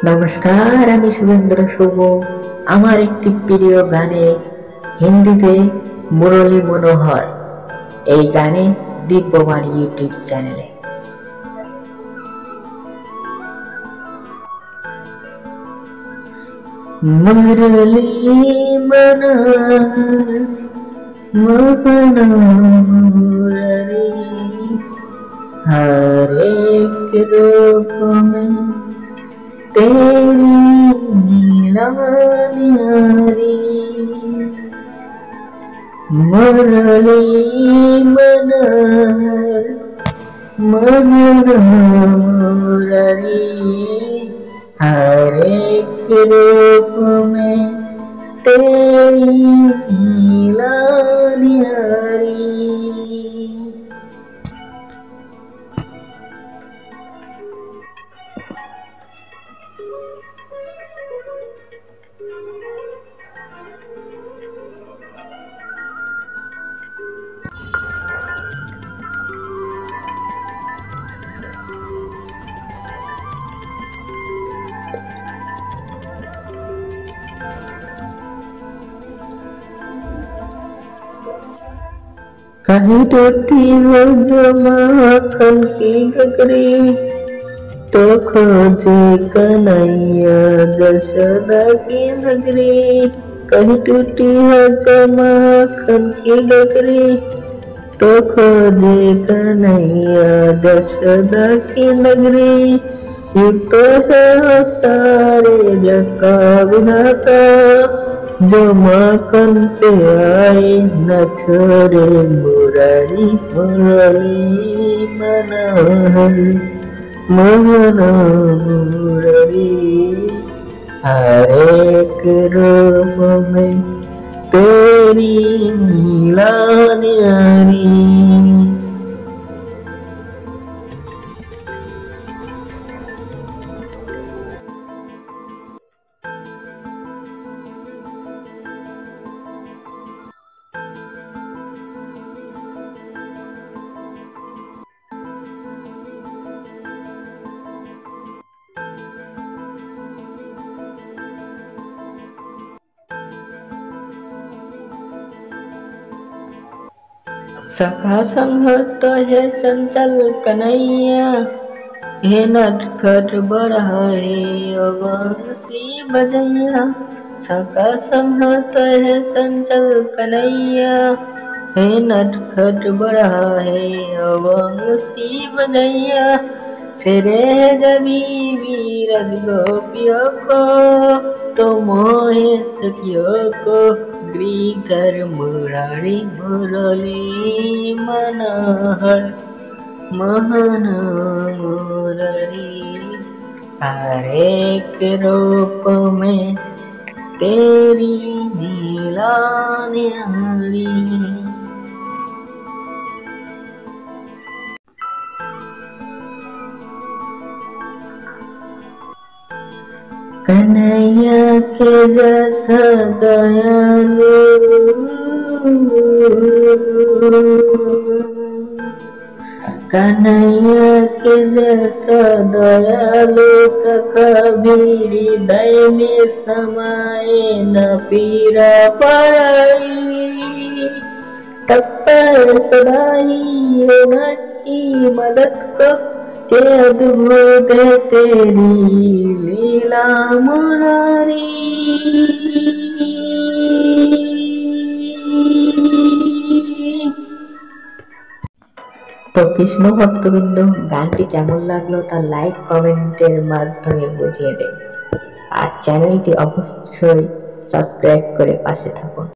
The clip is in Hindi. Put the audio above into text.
নমস্কার, আমি শুভেন্দ্র শুভ। আমার একটি প্রিয় গানে হিন্দিতে মুরলী মনোহর এই গানে দিব্যবাণ ইউটিউব চ্যানেলে। মুরলী মনোহর মোহন মুরারি हर एक रूप में तेरी नीलानियारी मुरली मनोहर मोहन मुरारी हर एक रूप में तेरी नीलानियारी। कहीं टूटी हो जो माखन की गगरी तो खोजे कन्हैया यशोदा की नगरी। कहीं टूटी हो जो माखन की गगरी तो खोजे कन्हैया यशोदा की नगरी। ये तो है सारे जग का विधाता जो माखन पे आए न छोड़े मुरारी मुरली मनोहर मोहन मुरारी हर एक रूप में तेरी नीलानियारी। सखा संगत है संचल कन्हैया हे नटखट बढ़ाए अवंशी बजैया। सखा संगत है संचल कन्हैया हे नटखट बढ़ाए अवंशी बजैया। सिरे जबी वीरज गोपियों को तो मोहे सखियों को गिरिधर मुरारी मुरली मनोहर मोहन मुरारी हर एक रूप में तेरी नीलानियारी। कन्हैया के जैसा दयालु कन्हैया के जैसा दयालु सखा भी हृदय में समाए न पीरा पाई। तत्पर सदाई उनकी मदद को के अद्भुत है तेरी लीला मुरारी। তো কৃষ্ণ ভক্তবৃন্দ, গানটি কেমন লাগলো তা লাইক কমেন্টের মাধ্যমে বুঝিয়ে দেন, আর চ্যানেলটি অবশ্যই সাবস্ক্রাইব করে পাশে থাকুন।